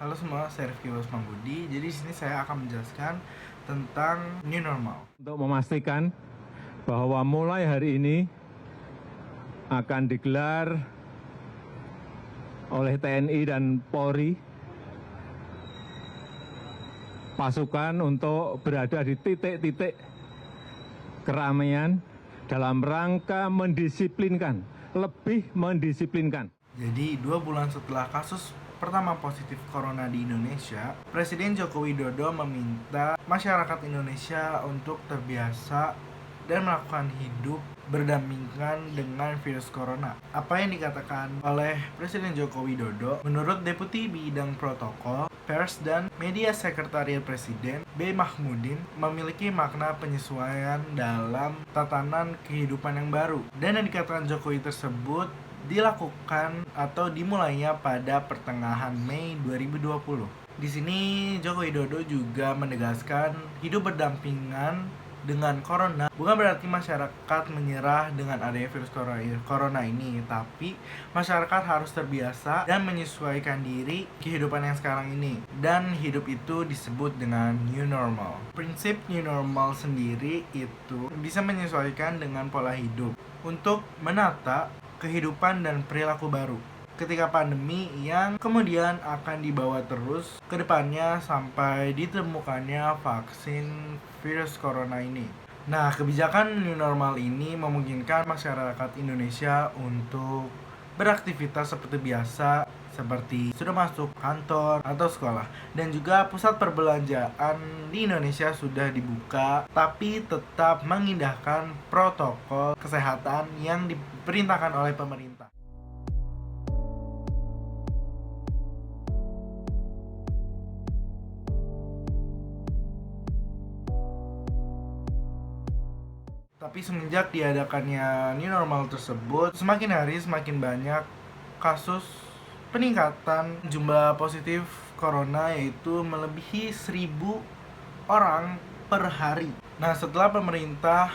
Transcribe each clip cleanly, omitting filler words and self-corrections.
Halo semua, saya Rifki Budi. Jadi di sini saya akan menjelaskan tentang new normal. Untuk memastikan bahwa mulai hari ini akan digelar oleh TNI dan Polri pasukan untuk berada di titik-titik keramaian dalam rangka mendisiplinkan, lebih mendisiplinkan. Jadi 2 bulan setelah kasus pertama positif corona di Indonesia, Presiden Joko Widodo meminta masyarakat Indonesia untuk terbiasa dan melakukan hidup berdampingan dengan virus corona. Apa yang dikatakan oleh Presiden Joko Widodo, menurut Deputi Bidang Protokol, Pers dan Media Sekretariat Presiden, B. Mahmudin, memiliki makna penyesuaian dalam tatanan kehidupan yang baru. Dan yang dikatakan Jokowi tersebut dilakukan atau dimulainya pada pertengahan Mei 2020. Di sini Joko Widodo juga menegaskan hidup berdampingan dengan corona bukan berarti masyarakat menyerah dengan adanya virus corona ini, tapi masyarakat harus terbiasa dan menyesuaikan diri kehidupan yang sekarang ini, dan hidup itu disebut dengan new normal. Prinsip new normal sendiri itu bisa menyesuaikan dengan pola hidup untuk menata kehidupan dan perilaku baru ketika pandemi yang kemudian akan dibawa terus ke depannya sampai ditemukannya vaksin virus corona ini. Nah, kebijakan new normal ini memungkinkan masyarakat Indonesia untuk beraktivitas seperti biasa, seperti sudah masuk kantor atau sekolah, dan juga pusat perbelanjaan di Indonesia sudah dibuka, tapi tetap mengindahkan protokol kesehatan yang diperintahkan oleh pemerintah. Tapi semenjak diadakannya new normal tersebut, semakin hari semakin banyak kasus peningkatan jumlah positif corona, yaitu melebihi 1.000 orang per hari. Nah, setelah pemerintah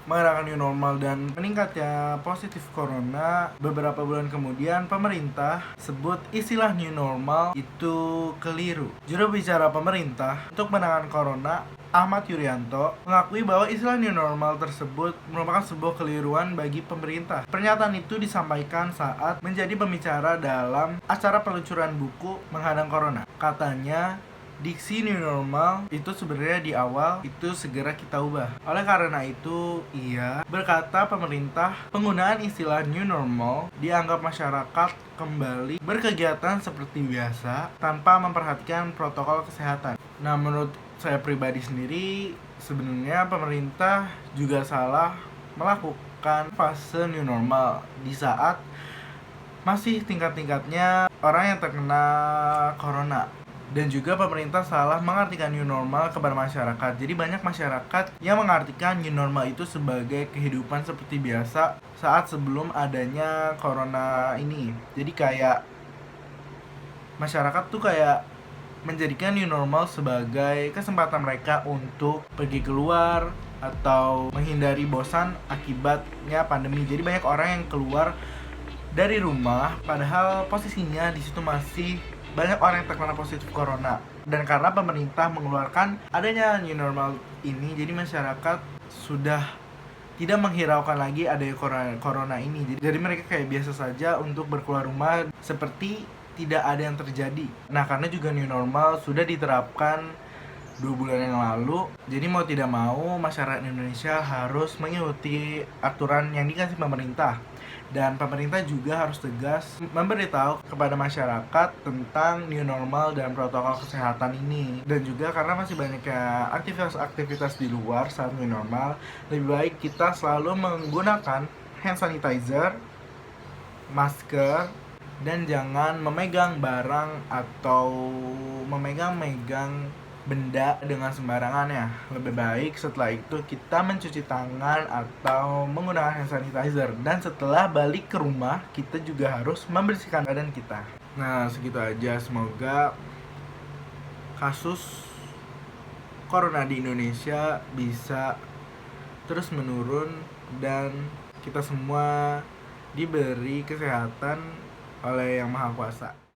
mengadakan new normal dan meningkatnya positif corona, beberapa bulan kemudian pemerintah sebut istilah new normal itu keliru. Juru bicara pemerintah untuk menangani corona, Ahmad Yuryanto, mengakui bahwa istilah new normal tersebut merupakan sebuah keliruan bagi pemerintah. Pernyataan itu disampaikan saat menjadi pembicara dalam acara peluncuran buku Menghadang Corona. Katanya, diksi new normal itu sebenarnya di awal itu segera kita ubah. Oleh karena itu, ia berkata pemerintah penggunaan istilah new normal dianggap masyarakat kembali berkegiatan seperti biasa tanpa memperhatikan protokol kesehatan. Nah, menurut saya pribadi sendiri, sebenarnya pemerintah juga salah melakukan fase new normal di saat masih tingkat-tingkatnya orang yang terkena corona. Dan juga pemerintah salah mengartikan new normal kepada masyarakat. Jadi banyak masyarakat yang mengartikan new normal itu sebagai kehidupan seperti biasa saat sebelum adanya corona ini. Jadi kayak masyarakat tuh kayak menjadikan new normal sebagai kesempatan mereka untuk pergi keluar atau menghindari bosan akibatnya pandemi. Jadi banyak orang yang keluar dari rumah padahal posisinya di situ masih banyak orang yang terkena positif corona. Dan karena pemerintah mengeluarkan adanya new normal ini, jadi masyarakat sudah tidak menghiraukan lagi adanya corona ini. Jadi mereka kayak biasa saja untuk berkeluar rumah seperti tidak ada yang terjadi. Nah, karena juga new normal sudah diterapkan 2 bulan yang lalu, jadi mau tidak mau masyarakat Indonesia harus mengikuti aturan yang dikasih pemerintah. Dan pemerintah juga harus tegas memberitahu kepada masyarakat tentang new normal dan protokol kesehatan ini. Dan juga karena masih banyaknya aktivitas-aktivitas di luar saat new normal, lebih baik kita selalu menggunakan hand sanitizer, masker, dan jangan memegang barang atau memegang benda dengan sembarangan ya. Lebih baik setelah itu kita mencuci tangan atau menggunakan hand sanitizer. Dan setelah balik ke rumah, kita juga harus membersihkan badan kita. Nah, segitu aja. Semoga kasus corona di Indonesia bisa terus menurun dan kita semua diberi kesehatan oleh Yang Maha Kuasa.